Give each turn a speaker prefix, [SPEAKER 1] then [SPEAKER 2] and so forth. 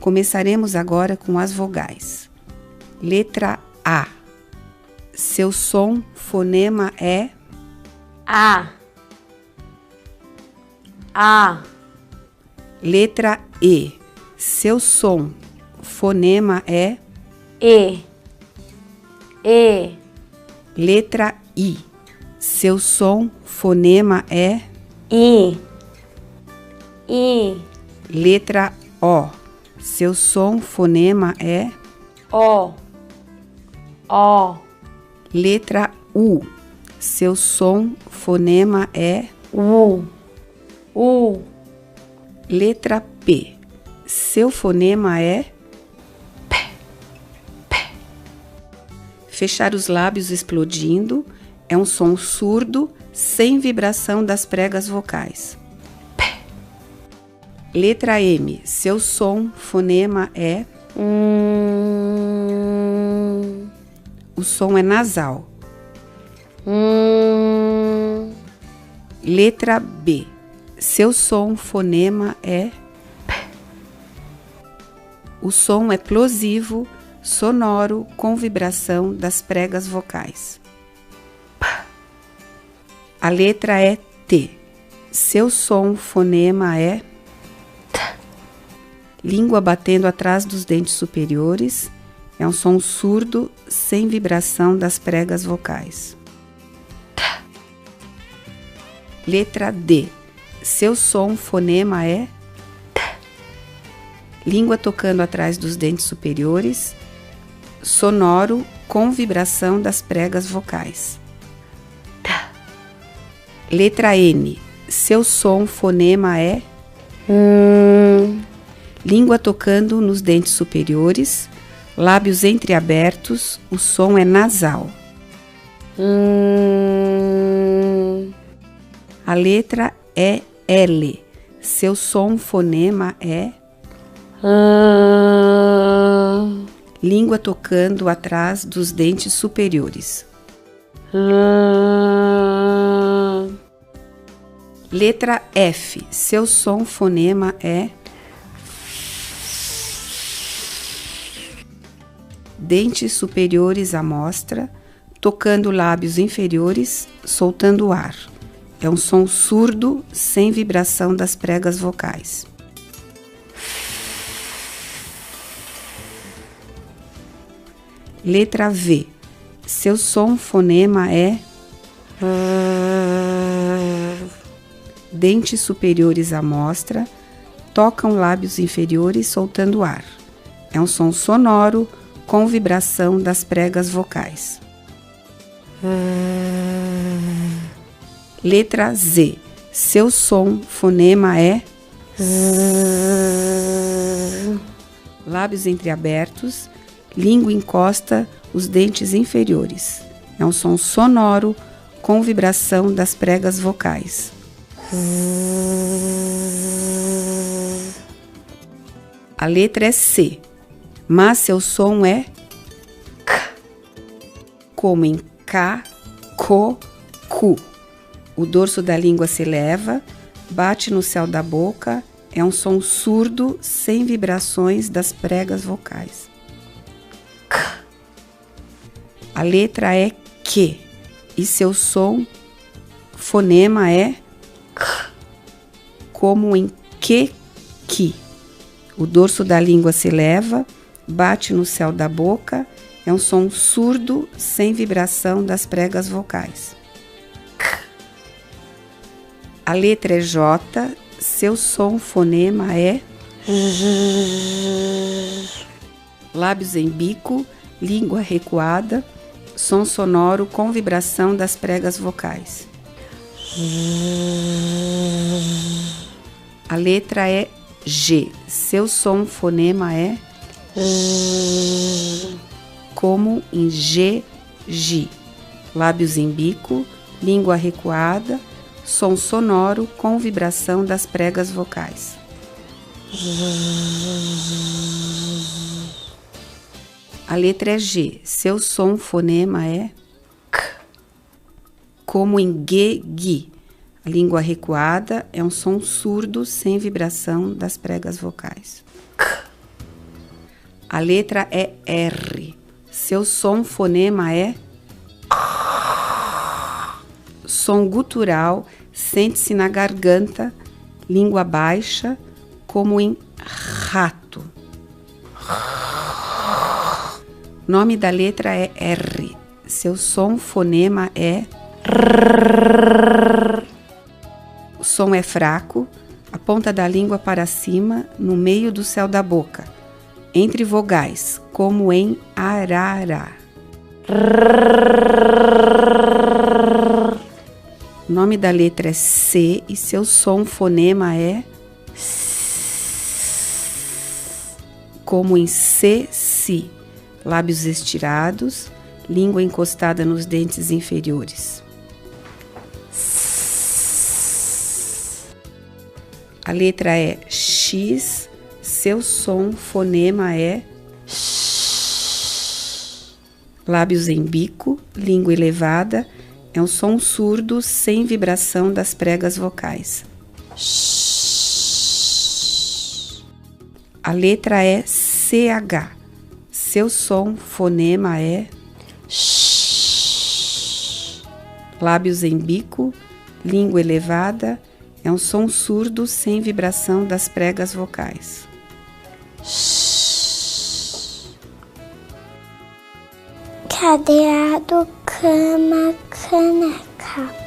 [SPEAKER 1] Começaremos agora com as vogais. Letra A. Seu som fonema é
[SPEAKER 2] A. A.
[SPEAKER 1] Letra E. Seu som fonema é
[SPEAKER 2] E. E.
[SPEAKER 1] Letra I. Seu som fonema é
[SPEAKER 2] I. I.
[SPEAKER 1] Letra O. Seu som fonema é
[SPEAKER 2] O. O.
[SPEAKER 1] Letra U. Seu som fonema é
[SPEAKER 2] U. U.
[SPEAKER 1] Letra P. Seu fonema é
[SPEAKER 2] P. P.
[SPEAKER 1] Fechar os lábios explodindo é um som surdo sem vibração das pregas vocais.
[SPEAKER 2] P.
[SPEAKER 1] Letra M. Seu som fonema é o som é nasal. Letra B. Seu som fonema é
[SPEAKER 2] P.
[SPEAKER 1] O som é plosivo, sonoro, com vibração das pregas vocais.
[SPEAKER 2] P.
[SPEAKER 1] A letra é T. Seu som fonema é
[SPEAKER 2] T.
[SPEAKER 1] Língua batendo atrás dos dentes superiores. É um som surdo, sem vibração das pregas vocais.
[SPEAKER 2] T.
[SPEAKER 1] Letra D. Seu som fonema é
[SPEAKER 2] T.
[SPEAKER 1] Língua tocando atrás dos dentes superiores, sonoro, com vibração das pregas vocais.
[SPEAKER 2] T.
[SPEAKER 1] Letra N. Seu som fonema é língua tocando nos dentes superiores, lábios entreabertos, o som é nasal. A letra é L. Seu som fonema é língua tocando atrás dos dentes superiores. Letra F. Seu som fonema é dentes superiores à mostra, tocando lábios inferiores, soltando o ar. É um som surdo, sem vibração das pregas vocais. Letra V. Seu som fonema é dentes superiores à mostra, tocam lábios inferiores, soltando ar. É um som sonoro, com vibração das pregas vocais. Letra Z. Seu som fonema é lábios entreabertos, língua encosta os dentes inferiores. É um som sonoro, com vibração das pregas vocais. A letra é C, mas seu som é
[SPEAKER 2] K,
[SPEAKER 1] como em K, Ko, Ku. O dorso da língua se eleva, bate no céu da boca, é um som surdo, sem vibrações das pregas vocais.
[SPEAKER 2] K.
[SPEAKER 1] A letra é Q, e seu som fonema é
[SPEAKER 2] K,
[SPEAKER 1] como em que, ki. O dorso da língua se eleva, bate no céu da boca, é um som surdo, sem vibração das pregas vocais.
[SPEAKER 2] K.
[SPEAKER 1] A letra é J, seu som fonema é lábios em bico, língua recuada, som sonoro com vibração das pregas vocais. A letra é G, seu som fonema é como em G, Gi. Lábios em bico, língua recuada, som sonoro com vibração das pregas vocais. A letra é G, seu som fonema é
[SPEAKER 2] K,
[SPEAKER 1] como em G, Gi. A língua recuada é um som surdo sem vibração das pregas vocais.
[SPEAKER 2] K.
[SPEAKER 1] A letra é R. Seu som fonema é som gutural, sente-se na garganta, língua baixa, como em rato. Nome da letra é R. Seu som fonema é O som é fraco, a ponta da língua para cima, no meio do céu da boca, entre vogais, como em arará. Nome da letra é C e seu som fonema é como em si, lábios estirados, língua encostada nos dentes inferiores. A letra é X, seu som fonema é lábios em bico, língua elevada, é um som surdo sem vibração das pregas vocais. A letra é CH, seu som fonema é lábios em bico, língua elevada, é um som surdo sem vibração das pregas vocais.
[SPEAKER 2] Cadeado, cama, caneca.